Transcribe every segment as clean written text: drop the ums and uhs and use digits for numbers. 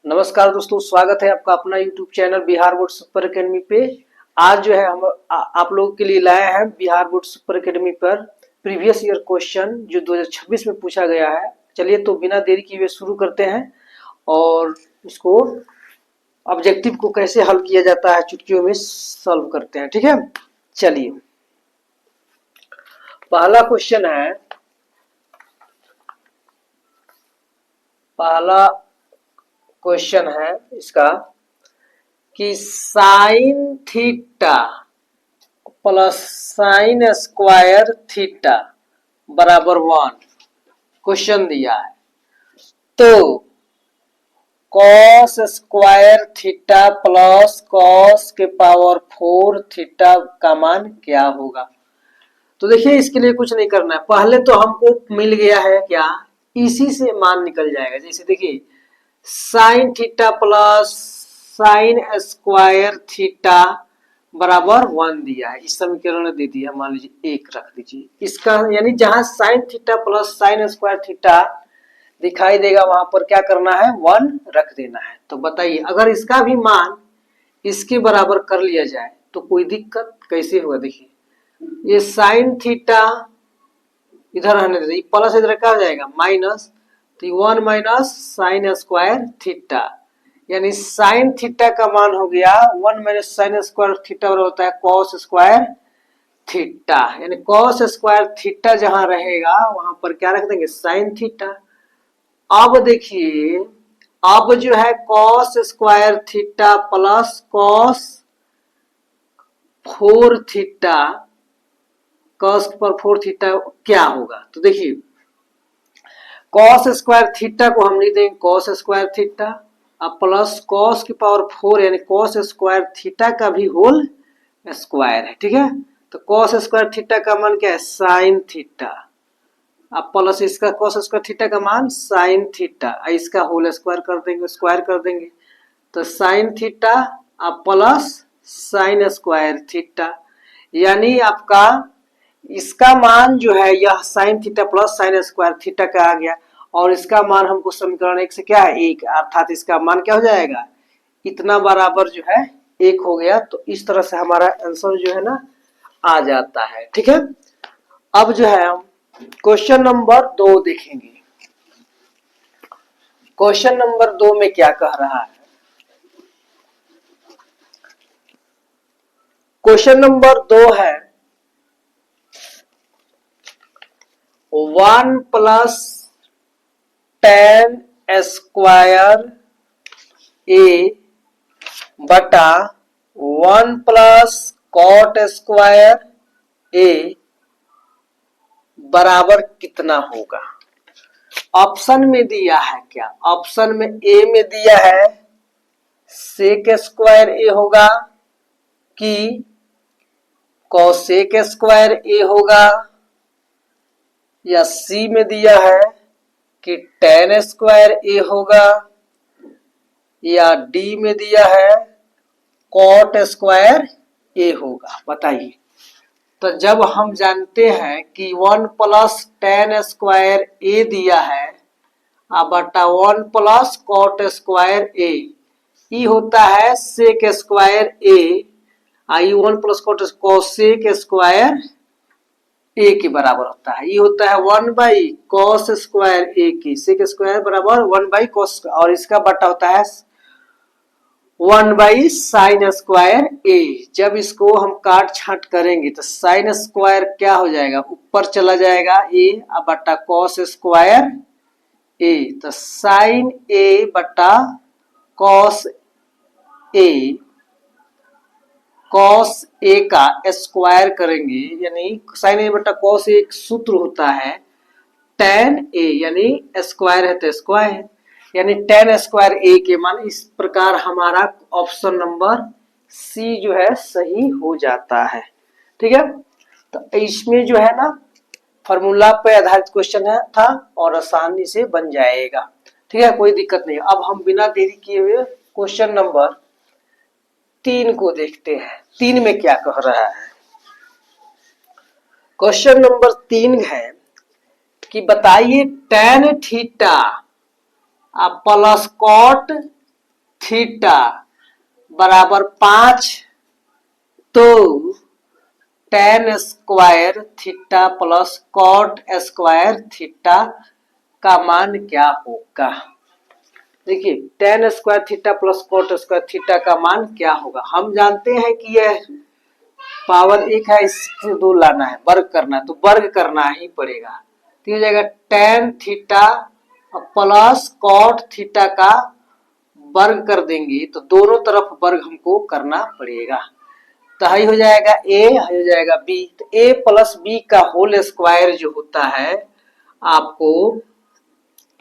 नमस्कार दोस्तों, स्वागत है आपका अपना YouTube channel Bihar board super academy पे। आज जो है हम आप लोगों के लिए लाए हैं बिहार बोर्ड सुपर एकेडमी पर प्रीवियस ईयर क्वेश्चन जो 2026 में पूछा गया है। चलिए तो बिना देरी किए शुरू करते हैं और इसको ऑब्जेक्टिव को कैसे हल किया जाता है चुटकियों में सॉल्व करते हैं। ठीक है, चलिए पहला क्वेश्चन है। पहला क्वेश्चन है इसका कि sine theta plus sine square theta बराबर 1 क्वेश्चन दिया है। तो cos square theta plus cos के पावर 4 थीटा का मान क्या होगा। तो देखिए इसके लिए कुछ नहीं करना है, पहले तो हमको मिल गया है क्या, इसी से मान निकल जाएगा। जैसे देखिए sine theta plus sine square theta बराबर 1 दिया है, इस समीकरण ने दे दिया। मान लीजिए 1 रख दीजिए इसका, यानी जहां sine theta plus sine square theta दिखाई देगा वहां पर क्या करना है, 1 रख देना है। तो बताइए अगर इसका भी मान इसके बराबर कर लिया जाए तो कोई दिक्कत कैसे होगा। देखिए ये साइन थीटा इधर रहने दीजिए, प्लस इधर क्या हो जाएगा माइनस, तो 1 माइनस साइन स्क्वायर थीटा, यानी साइन थीटा का मान हो गया 1 माइनस साइन स्क्वायर थीटा और होता है कॉस स्क्वायर थीटा। यानी कॉस स्क्वायर थीटा जहां रहेगा वहां पर क्या रख देंगे, साइन थीटा। अब देखिए अब जो है cos square theta plus cos 4 theta, cos पर 4 थीटा क्या होगा। तो देखिए कॉस स्क्वायर थीटा को हम लिख देंगे कॉस स्क्वायर थीटा, अब प्लस कॉस की पावर 4 यानी कॉस स्क्वायर थीटा का भी होल स्क्वायर है। ठीक है, तो कॉस स्क्वायर थीटा का मान क्या है, साइन थीटा, अब प्लस इसका कॉस स्क्वायर थीटा का मान साइन थीटा, इसका होल स्क्वायर कर देंगे, स्क्वायर कर देंगे तो साइन थीटा अब प्लस साइन स्क्वायर थीटा, यानी आपका इसका मान जो है यह sine theta plus sine square theta का आ गया। और इसका मान हमको समीकरण 1 से क्या है, 1, अर्थात इसका मान क्या हो जाएगा, इतना बराबर जो है 1 हो गया। तो इस तरह से हमारा आंसर जो है ना आ जाता है। ठीक है, अब जो है हम क्वेश्चन नंबर 2 देखेंगे। क्वेश्चन नंबर 2 में क्या कह रहा है, क्वेश्चन नंबर 2 है 1 प्लस टेन स्क्वायर ए बटा 1 प्लस कॉट स्क्वायर ए बराबर कितना होगा। ऑप्शन में दिया है क्या, ऑप्शन में ए में दिया है सेक स्क्वायर ए होगा कि कॉसेक स्क्वायर ए होगा, या सी में दिया है कि टेन स्क्वायर ए होगा, या डी में दिया है कॉट स्क्वायर ए होगा। बताइए। तो जब हम जानते हैं कि 1 प्लस टेन स्क्वायर ए दिया है बटा 1 प्लस कॉट स्क्वायर ए, ये होता है सेक स्क्वायर ए, आई 1 प्लस कोसेक स्क्वायर ए के बराबर होता है। ये होता है 1 बाई कॉस स्क्वायर ए की, सेक स्क्वायर बराबर 1 बाई कॉस, और इसका बटा होता है 1 बाई साइन स्क्वायर ए। जब इसको हम काट छांट करेंगे तो साइन स्क्वायर क्या हो जाएगा, ऊपर चला जाएगा ए बटा कॉस स्क्वायर ए, तो साइन ए बटा कॉस ए, कॉस ए का स्क्वायर करेंगे यानी साइन ए बटा कॉस ए, एक सूत्र होता है टेन ए, यानी स्क्वायर है तो स्क्वायर, यानी टेन स्क्वायर ए के मान। इस प्रकार हमारा ऑप्शन नंबर सी जो है सही हो जाता है। ठीक है, तो इसमें जो है ना फॉर्मूला पे आधारित क्वेश्चन है था और आसानी से बन जाएगा। ठीक है, कोई दिक्कत नहीं। अब हम बिना देरी किए हुए क्वेश्चन नंबर 3 को देखते हैं। 3 में क्या कह रहा है, क्वेश्चन नंबर 3 है कि बताइए tan theta plus cot theta बराबर 5, तो tan square theta plus cot square theta का मान क्या होगा। देखिए tan square theta plus cot square theta का मान क्या होगा। हम जानते हैं कि यह पावर 1 है, इससे 2 लाना है, वर्ग करना है, तो वर्ग करना ही पड़ेगा। तो हो जाएगा tan theta plus cot theta का वर्ग कर देंगे तो दोनों तरफ वर्ग हमको करना पड़ेगा। तो हाई हो जाएगा a, हाई हो जाएगा b। तो a प्लस b का होल स्क्वायर जो होता है आपको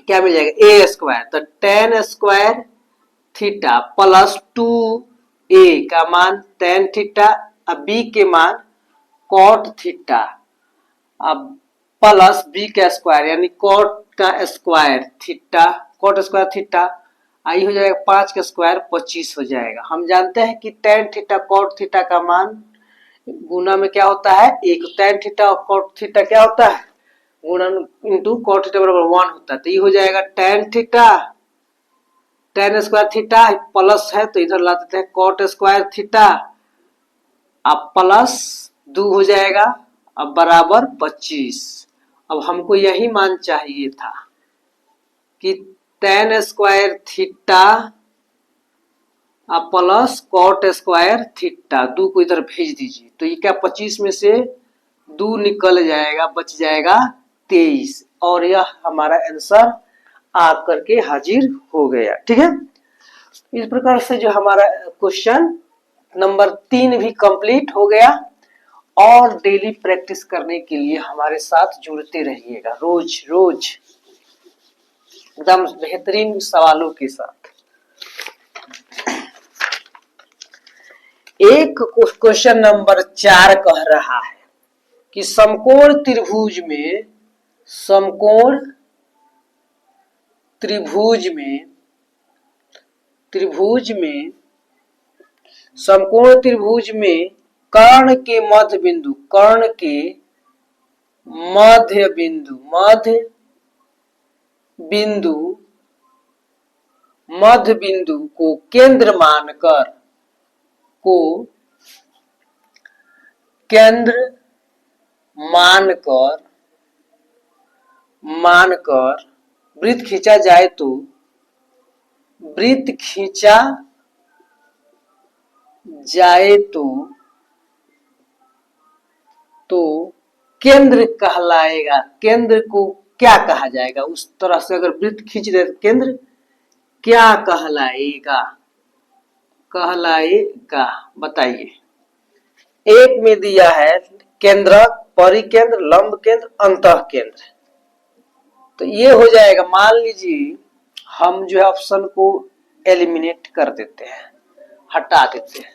क्या मिल जाएगा, a स्क्वायर। तो tan square theta plus 2a का मान tan थीटा, अब b के मान कॉट थीटा, अब प्लस b का स्क्वायर यानी कॉट का square theta, cot square theta आई हो जाएगा 5 का स्क्वायर 25 हो जाएगा। हम जानते हैं कि tan थीटा कॉट थीटा का मान गुना में क्या होता है, एक tan थीटा और कॉट थीटा क्या होता है, गुणन इंटू कॉट थीटा बराबर 1 होता है। तो ये हो जाएगा tan theta, tan square theta plus है तो इधर ला देते हैं कॉट स्क्वायर थीटा, अब प्लस 2 हो जाएगा, अब बराबर 25। अब हमको यही मान चाहिए था कि tan square theta plus cot square theta, 2 को इधर भेज दीजिए तो ये क्या 25 में से 2 निकल जाएगा, बच जाएगा 23, और यह हमारा आंसर आकर के हाजिर हो गया। ठीक है, इस प्रकार से जो हमारा क्वेश्चन नंबर 3 भी कंप्लीट हो गया। और डेली प्रैक्टिस करने के लिए हमारे साथ जुड़ते रहिएगा, रोज रोज एकदम बेहतरीन सवालों के साथ। एक क्वेश्चन नंबर 4 कह रहा है कि समकोण त्रिभुज में समकोण त्रिभुज में समकोण त्रिभुज में कर्ण के मध्य बिंदु मध्य बिंदु को केंद्र मानकर वृत्त खींचा जाए तो केंद्र कहलाएगा। केंद्र को क्या कहा जाएगा, उस तरह से अगर वृत्त खींच दे तो केंद्र क्या कहलाएगा बताइए। एक में दिया है केंद्रक, परिकेंद्र, लंब केंद्र, अंतः केंद्र। तो ये हो जाएगा, मान लीजिए हम जो है ऑप्शन को एलिमिनेट कर देते हैं, हटा देते हैं।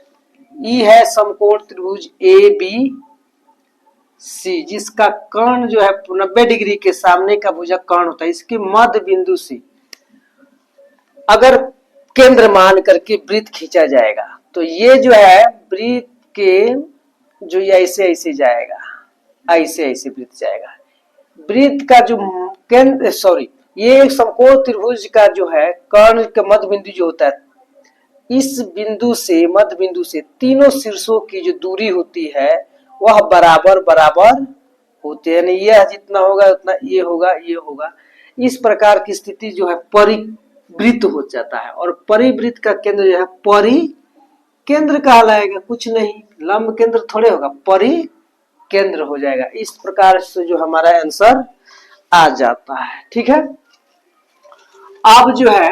ई है समकोण त्रिभुज ए बी सी, जिसका कर्ण जो है 90 डिग्री के सामने का भुजक कर्ण होता है, इसके मध्य बिंदु से अगर केंद्र मान करके वृत्त खींचा जाएगा तो ये जो है वृत्त के जो ऐसे ऐसे जाएगा, ऐसे वृत्त जाएगा। वृत्त का जो केंद्र ये समकोण त्रिभुज का जो है कर्ण का मध्य बिंदु जो होता है, इस बिंदु से मध्य बिंदु से तीनों शीर्षों की जो दूरी होती है वह बराबर होती है, यानी यह जितना होगा उतना ये होगा। इस प्रकार की स्थिति जो है परिवृत्त हो जाता है, और परिवृत्त का केंद्र जो है परिकेंद्र कहलाएगा, कुछ नहीं, लंब केंद्र थोड़े होगा, परिकेंद्र हो जाएगा। इस प्रकार से जो हमारा आंसर आ जाता है। ठीक है, अब जो है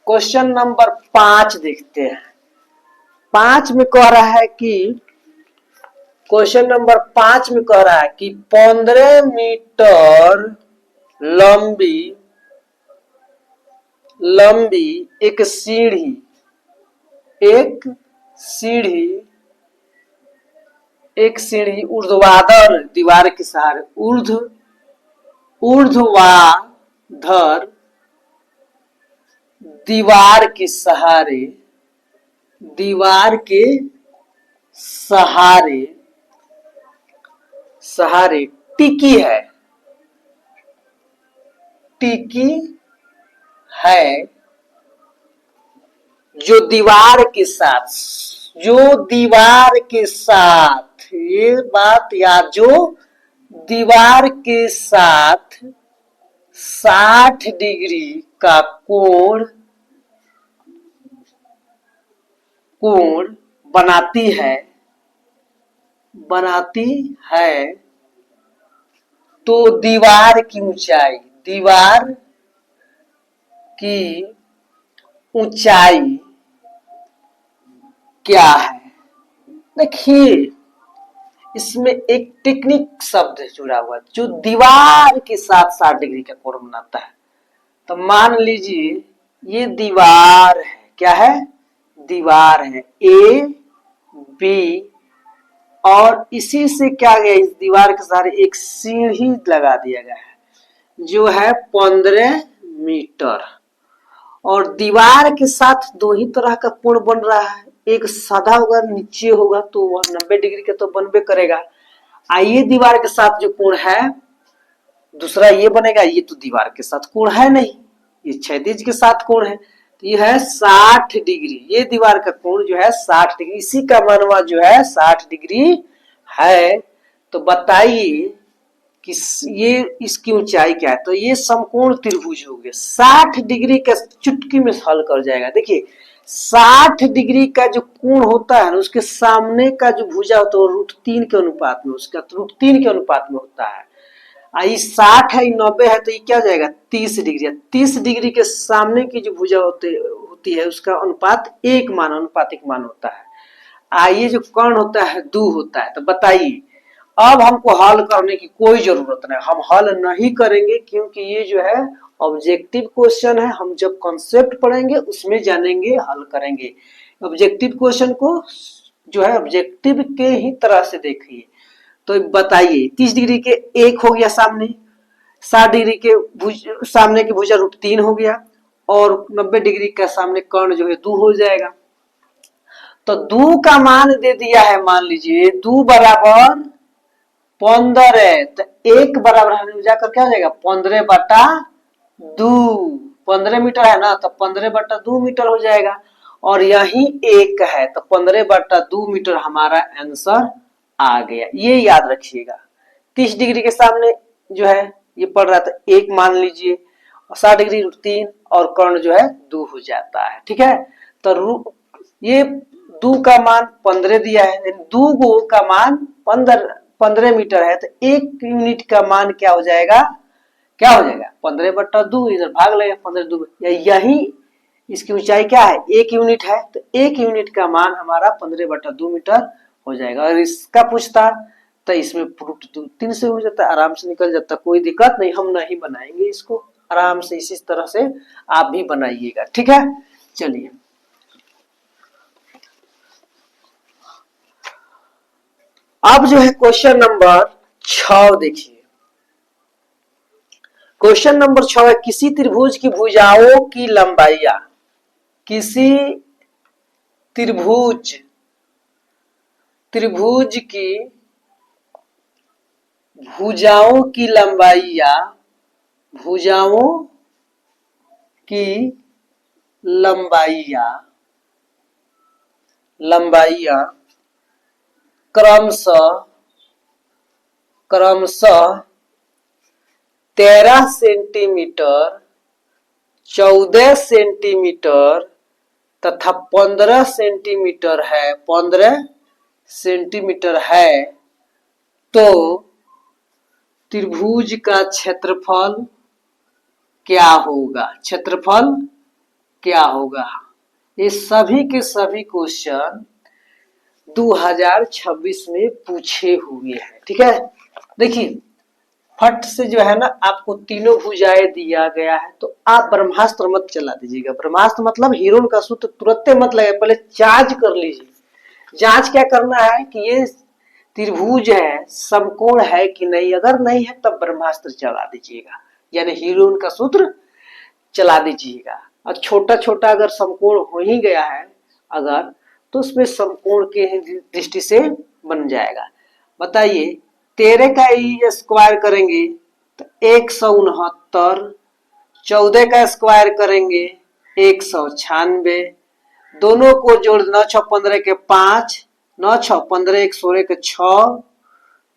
क्वेश्चन नंबर 5 देखते हैं। 5 में कह रहा है कि क्वेश्चन नंबर 5 में कह रहा है कि 15 मीटर लंबी एक सीढ़ी ऊर्ध्वाधर दीवार के सहारे ऊर्ध्वाधर दीवार के सहारे टिकी है जो दीवार के साथ, ये बात याद, जो दीवार के साथ 60 डिग्री का कोण बनाती है तो दीवार की ऊंचाई क्या है। देखिए इसमें एक टेक्निक शब्द जुड़ा हुआ है, जो दीवार के साथ 60 डिग्री का कोण बनाता है। तो मान लीजिए ये दीवार है, क्या है, दीवार है ए बी, और इसी से क्या गया, इस दीवार के सहारे एक सीढ़ी लगा दिया गया है जो है 15 मीटर, और दीवार के साथ दो ही तरह का कोण बन रहा है, एक साधा होगा, नीचे होगा तो वह 90 डिग्री का तो बनबे करेगा। आइए दीवार के साथ जो कोण है दूसरा ये बनेगा, ये तो दीवार के साथ कोण है नहीं, ये क्षैतिज के साथ कोण है, तो ये है 60 डिग्री, ये दीवार का कोण जो है 60 डिग्री, इसी का मानवा जो है 60 डिग्री है। तो बताइए कि ये इसकी ऊंचाई क्या है। तो ये समकोण त्रिभुज हो गया, 60 डिग्री का चुटकी में हल कर जाएगा। देखिए 60 डिग्री का जो कोण होता है ना, उसके सामने का जो भुजा होता है वो √3 के अनुपात में, उसका √3 के अनुपात में होता है। आई 60 है, 90 है, तो ये क्या हो जाएगा 30 डिग्री है। 30 डिग्री के सामने की जो भुजा होती है उसका अनुपात अनुपातिक मान होता है। आइए जो कर्ण होता है 2 होता है। तो बताइए अब हमको हल करने की कोई जरूरत नहीं, हम हल नहीं करेंगे क्योंकि ये जो है ऑब्जेक्टिव क्वेश्चन है। हम जब कॉन्सेप्ट पढ़ेंगे उसमें जानेंगे, हल करेंगे। ऑब्जेक्टिव क्वेश्चन को जो है ऑब्जेक्टिव के ही तरह से देखिए। तो बताइए 30 डिग्री के एक हो गया सामने, 60 डिग्री के सामने की भुजा √3 हो गया, और 90 डिग्री का सामने कर्ण जो है 2 हो जाएगा। तो 2 का मान दे दिया है, मान लीजिए 2 बराबर 15 है, तो 1 बराबर जाकर क्या हो जाएगा 15/2, 15 मीटर है ना, तो 15/2 मीटर हो जाएगा, और यही 1 है तो 15/2 मीटर हमारा आंसर आ गया। ये याद रखिएगा। 30 डिग्री के सामने जो है ये पड़ रहा था 1 मान लीजिए, 60 डिग्री √3, और कर्ण जो है 2 हो जाता है। ठीक है, तो ये 2 का मान 15 दिया है, 2 का मान 15 मीटर है, तो 1 यूनिट का मान क्या हो जाएगा, 15/2, इधर भाग लेगा 15/2, यही इसकी ऊंचाई क्या है 1 यूनिट है, तो 1 यूनिट का मान हमारा 15/2 मीटर हो जाएगा। और इसका पूछता तो इसमें √3 से हो जाता, आराम से निकल जाता, कोई दिक्कत नहीं। हम नहीं बनाएंगे इसको, आराम से इसी तरह से आप भी बनाइएगा। ठीक है, चलिए अब जो है क्वेश्चन नंबर 6 देखिए। क्वेश्चन नंबर 6 है, किसी त्रिभुज की भुजाओं की लंबाइयां, किसी त्रिभुज की भुजाओं की लंबाइयां क्रमशः 13 सेंटीमीटर, 14 सेंटीमीटर तथा 15 सेंटीमीटर है, 15 सेंटीमीटर है, तो त्रिभुज का क्षेत्रफल क्या होगा। ये सभी के सभी क्वेश्चन 2026 में पूछे हुए हैं। ठीक है, देखिए फट से जो है ना आपको तीनों भुजाएं दिया गया है, तो आप ब्रह्मास्त्र मत चला दीजिएगा। ब्रह्मास्त्र मतलब हीरोन का सूत्र तुरंत मत लगे, पहले जांच कर लीजिए। जांच क्या करना है कि ये त्रिभुज है, समकोण है कि नहीं, अगर नहीं है तब ब्रह्मास्त्र चला दीजिएगा, यानी हीरोन का सूत्र चला दीजिएगा। और छोटा छोटा अगर समकोण हो ही गया है अगर, तो उसमें समकोण के दृष्टि से बन जाएगा। बताइए 13 का स्क्वायर करेंगे तो 169, 14 का स्क्वायर करेंगे 196, दोनों को जोड़ 9 6 15 के 5, 9 6 15 1 16 के 6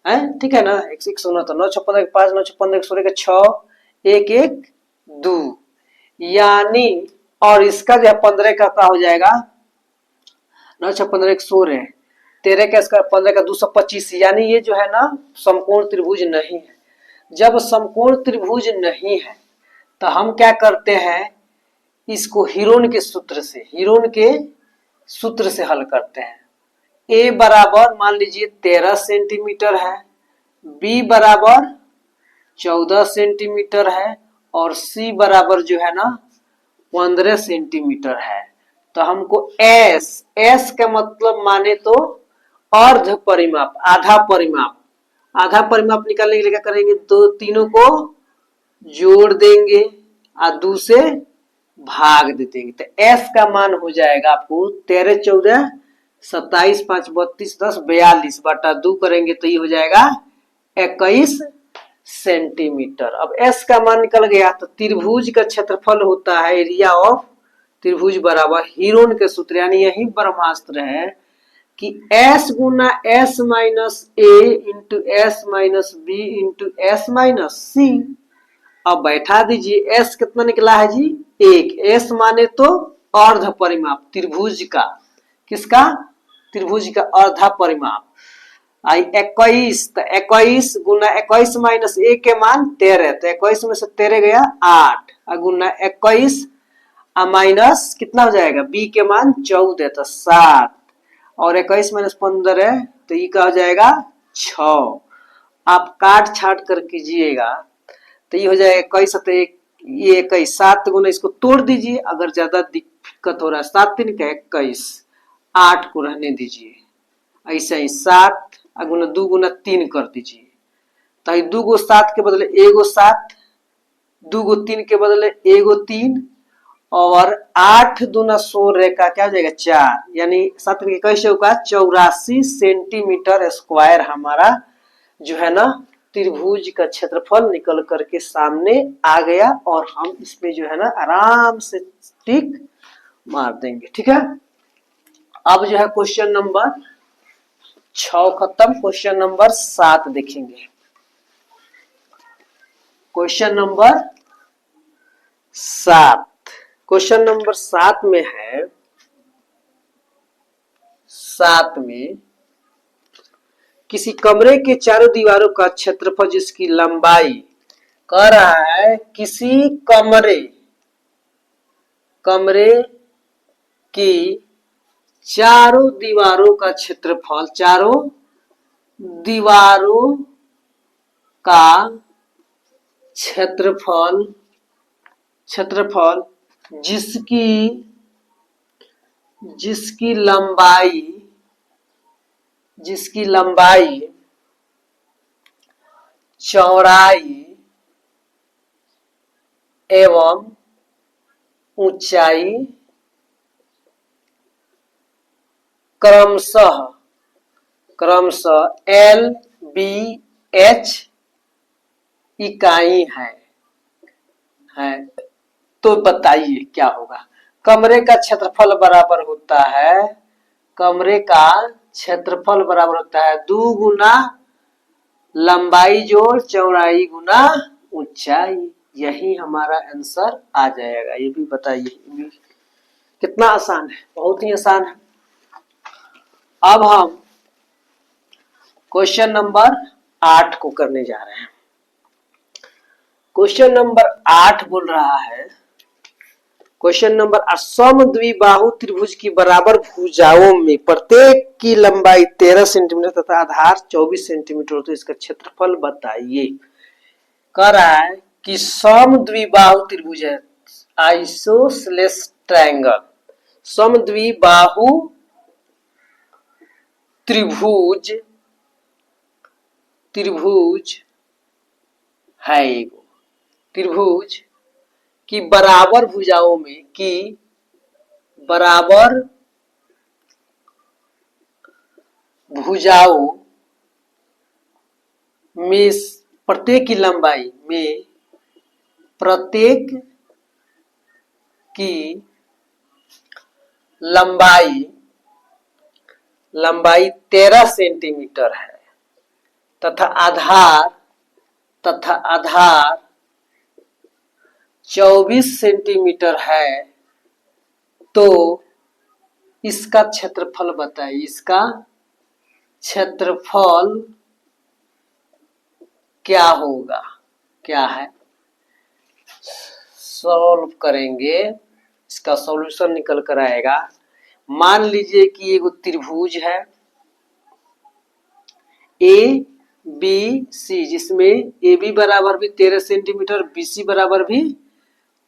है, ठीक है ना। एक सुनो तो 9 6 15 के 5, 9 6 15 के 16 के 6, 1 1 2, यानी और इसका जो है 15 का क्या हो जाएगा, 9 6 15 1 16, 13 का इसका 15 का 225, यानी ये जो है ना समकोण त्रिभुज नहीं है। जब समकोण त्रिभुज नहीं है तो हम क्या करते हैं, इसको हीरोन के सूत्र से हल करते हैं। ए बराबर मान लीजिए 13 सेंटीमीटर है, बी बराबर 14 सेंटीमीटर है और सी बराबर जो है ना 15 सेंटीमीटर है। तो हमको एस का मतलब माने तो अर्ध परिमाप, आधा परिमाप निकालने के लिए क्या करेंगे, दो तीनों को जोड़ देंगे और 2 से भाग दे देंगे। तो एस का मान हो जाएगा आपको 13 14 27 5 32 10 42 बटा 2 करेंगे तो ये हो जाएगा 21 सेंटीमीटर। अब एस का मान निकल गया तो त्रिभुज का क्षेत्रफल होता है एरिया ऑफ त्रिभुज बराबर हीरोन के सूत्र, यानी यही ब्रह्मास्त्र है कि एस गुना S minus A into S minus B into S minus C. अब बैठा दीजिए, एस कितना निकला है जी, 1। एस माने तो अर्ध परिमाप त्रिभुज का, किसका, त्रिभुज का अर्धा परिमाप। आई 21, तो 21 गुना 21 माइनस ए के मान 13, तो 21 में से 13 गया 8, गुना 21 माइनस कितना हो जाएगा, बी के मान 14 तो 7 और 21 माइनस 15 तो ये क्या हो जाएगा 6। आप काट छाट कर कीजिएगा तो ये हो जाएगा 21 तो ये 21, 7 गुना इसको तोड़ दीजिए अगर ज्यादा दिक्कत हो रहा है, 7 3 का 21, 8 को रहने दीजिए, ऐसा ही 7 गुना 2 गुना 3 कर दीजिए। तो 2 गो 7 के बदले 1 गो 7, 2 गो 3 के बदले 1 गो 3 और 8 दूना 16 का क्या हो जाएगा 4, यानी 7 के कैसे होगा 84 सेंटीमीटर स्क्वायर हमारा जो है ना त्रिभुज का क्षेत्रफल निकल करके सामने आ गया और हम इसमें जो है ना आराम से टिक मार देंगे, ठीक है। अब जो है क्वेश्चन नंबर 6 खत्म, क्वेश्चन नंबर 7 देखेंगे। क्वेश्चन नंबर 7, क्वेश्चन नंबर 7 में है, 7 में किसी कमरे के चारों दीवारों का क्षेत्रफल जिसकी लंबाई, कह रहा है किसी कमरे की चारों दीवारों का क्षेत्रफल, चारों दीवारों का क्षेत्रफल जिसकी लंबाई चौड़ाई एवं ऊंचाई क्रमशः एल बी एच इकाई है तो बताइए क्या होगा। कमरे का क्षेत्रफल बराबर होता है, कमरे का क्षेत्रफल बराबर होता है 2 गुना लंबाई जोड़ चौड़ाई गुना ऊंचाई, यही हमारा आंसर आ जाएगा। ये भी बताइए, कितना आसान है, बहुत ही आसान है। अब हम क्वेश्चन नंबर 8 को करने जा रहे हैं। क्वेश्चन नंबर 8 बोल रहा है, क्वेश्चन नंबर समद्विबाहु त्रिभुज की बराबर भुजाओं में प्रत्येक की लंबाई 13 सेंटीमीटर तथा आधार 24 सेंटीमीटर हो तो इसका क्षेत्रफल बताइए। कह रहा है कि समद्विबाहु त्रिभुज है, आइसोसेलेस ट्रायंगल, समद्विबाहु त्रिभुज है, एगो त्रिभुज की बराबर भुजाओं में, की बराबर भुजाओं में प्रत्येक की लंबाई में प्रत्येक की लंबाई लंबाई 13 सेंटीमीटर है तथा आधार 24 सेंटीमीटर है, तो इसका क्षेत्रफल बताइए। इसका क्षेत्रफल क्या होगा, क्या है? सॉल्व करेंगे, इसका सॉल्यूशन निकल कर आएगा। मान लीजिए कि एक त्रिभुज है ए बी सी, जिसमें ए बी बराबर भी 13 सेंटीमीटर, बी सी बराबर भी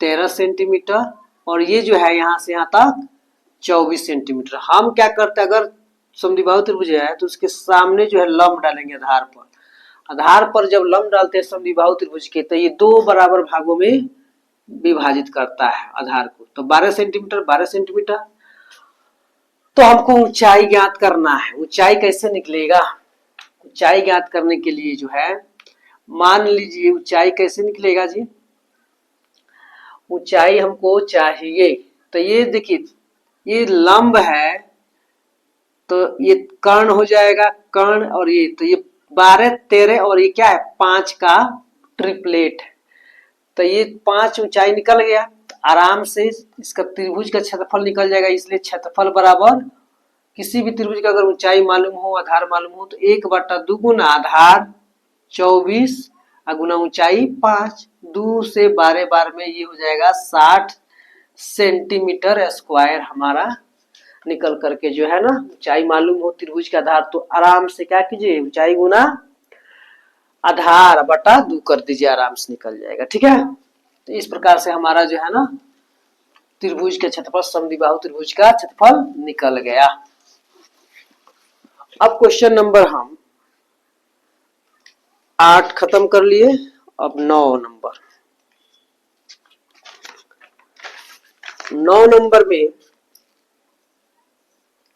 13 सेंटीमीटर, और ये जो है यहाँ से यहाँ तक 24 सेंटीमीटर। हम क्या करते हैं, अगर समद्विबाहु त्रिभुज है तो उसके सामने जो है लंब डालेंगे आधार पर। आधार पर जब लंब डालते हैं समद्विबाहु त्रिभुज के, तो ये दो बराबर भागों में विभाजित करता है आधार को। तो 12 सेंटीमीटर 12 सेंटीमीटर। तो हमको ऊंचाई ज्ञात करना है। ऊंचाई कैसे निकलेगा? ऊंचाई ज्ञात करने के लिए जो है, मान लीजिए ऊंचाई कैसे निकलेगा जी? ऊंचाई हमको चाहिए, तो ये देखिए ये लंब है, तो ये कर्ण हो जाएगा, कर्ण, और ये तो ये 12 13 और ये क्या है 5 का ट्रिपलेट है। तो ये 5 ऊंचाई निकल गया, आराम से इसका त्रिभुज का क्षेत्रफल निकल जाएगा। इसलिए क्षेत्रफल बराबर किसी भी त्रिभुज का अगर ऊंचाई मालूम हो, आधार मालूम हो, तो 1/2 गुना आधार 24 गुना ऊंचाई 5, 2 से 12 बार में ये हो जाएगा 60 सेंटीमीटर स्क्वायर हमारा निकल करके जो है ना। ऊंचाई मालूम हो त्रिभुज का आधार, तो आराम से क्या कीजिए, ऊंचाई गुना आधार बटा 2 कर दीजिए, आराम से निकल जाएगा। ठीक है, तो इस प्रकार से हमारा जो है ना त्रिभुज का क्षेत्रफल, समद्विबाहु त्रिभुज का क्षेत्रफल निकल गया। अब क्वेश्चन नंबर हम 8 खत्म कर लिए, अब 9 नंबर में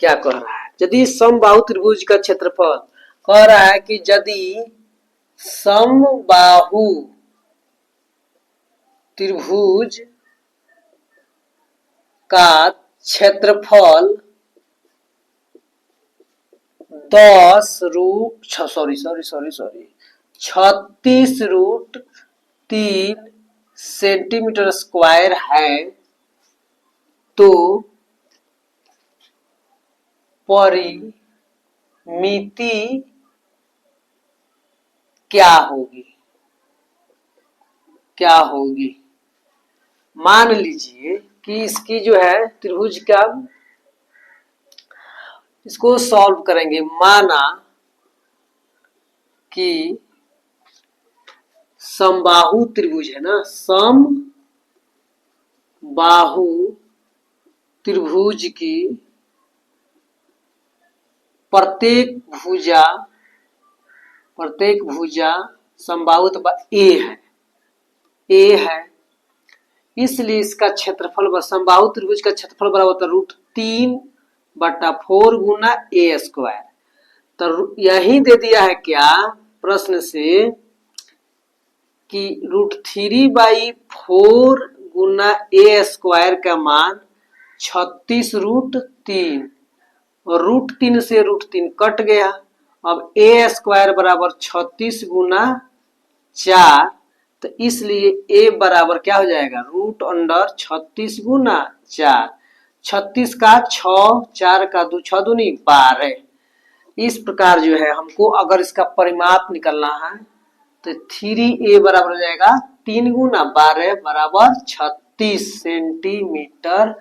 क्या कह रहा है? यदि समबाहु त्रिभुज का क्षेत्रफल, कह रहा है कि यदि समबाहु त्रिभुज का क्षेत्रफल 36√3 सेंटीमीटर स्क्वायर है, तो परिमिति क्या होगी? क्या होगी? मान लीजिए कि इसकी जो है त्रिभुज का, इसको सॉल्व करेंगे। माना कि समबाहु त्रिभुज है ना, समबाहु त्रिभुज की प्रत्येक भुजा समबाहु ए है, इसलिए इसका क्षेत्रफल, समबाहु त्रिभुज का क्षेत्रफल बराबर होता है √3/4 गुना ए स्क्वायर। तो यही दे दिया है क्या प्रश्न से कि √3/4 गुना ए स्क्वायर का मान 36√3, और √3 से √3 कट गया। अब ए स्क्वायर बराबर 36 गुना 4, तो इसलिए ए बराबर क्या हो जाएगा, √36 गुना 4। 36 का 6, 4 का 2, 6 दूनी 12। इस प्रकार जो है हमको अगर इसका परिमाप निकलना है, तो 3a बराबर हो जाएगा 3 गुना 12 बराबर 36 सेंटीमीटर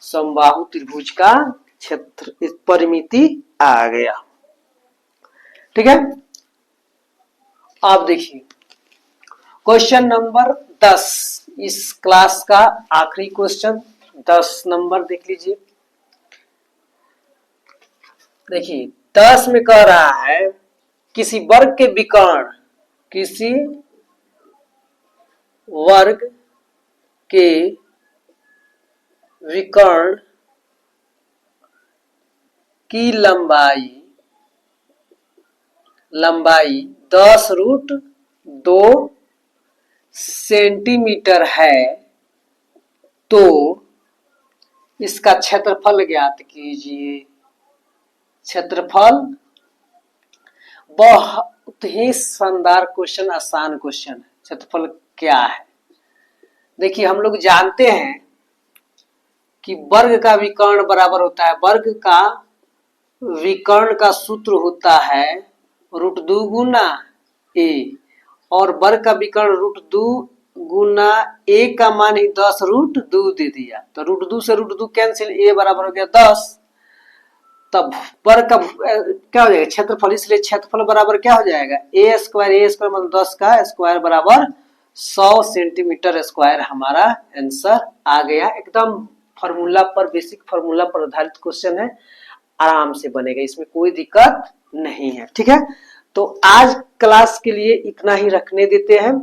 समबाहु त्रिभुज का क्षेत्र, इस परिमिति आ गया। ठीक है, अब देखिए क्वेश्चन नंबर 10, इस क्लास का आखिरी क्वेश्चन 10 नंबर देख लीजिए। देखिए 10 में कह रहा है किसी वर्ग के विकर्ण, किसी वर्ग के विकर्ण की लंबाई 10√2 सेंटीमीटर है, तो इसका क्षेत्रफल ज्ञात कीजिए। क्षेत्रफल बहुत ही शानदार क्वेश्चन, आसान क्वेश्चन है। क्षेत्रफल क्या है? देखिए हम लोग जानते हैं कि वर्ग का विकर्ण बराबर होता है, वर्ग का विकर्ण का सूत्र होता है √2 गुना a, और वर्ग का विकर्ण √2 गुना a का मान ही 10√2 दे दिया, तो √2 से √2 कैंसिल, a बराबर हो गया 10। तब वर्ग का क्या हो जाएगा? क्षेत्रफल, इसलिए क्षेत्रफल बराबर क्या हो जाएगा? a स्क्वायर मतलब 10 का स्क्वायर बराबर 100 सेंटीमीटर स्क्वायर। हमारा आंसर आ गया। एकदम फॉर्मूला पर, बेसिक फॉर्मूला पर आधारित क्वेश्चन है, आराम से बनेगा, इसमें कोई दिक्कत नहीं है। ठीक है, तो आज क्लास के लिए इतना ही रखने देते हैं,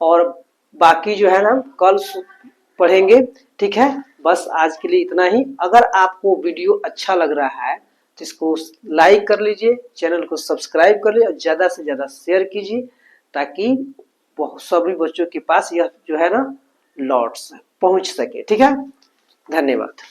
और बाकी जो है ना कल पढ़ेंगे। ठीक है, बस आज के लिए इतना ही। अगर आपको वीडियो अच्छा लग रहा है तो इसको लाइक कर लीजिए, चैनल को सब्सक्राइब कर लीजिए और ज्यादा से ज्यादा शेयर कीजिए, ताकि सभी बच्चों के पास यह जो है ना लौट पहुंच सके। ठीक है, धन्यवाद।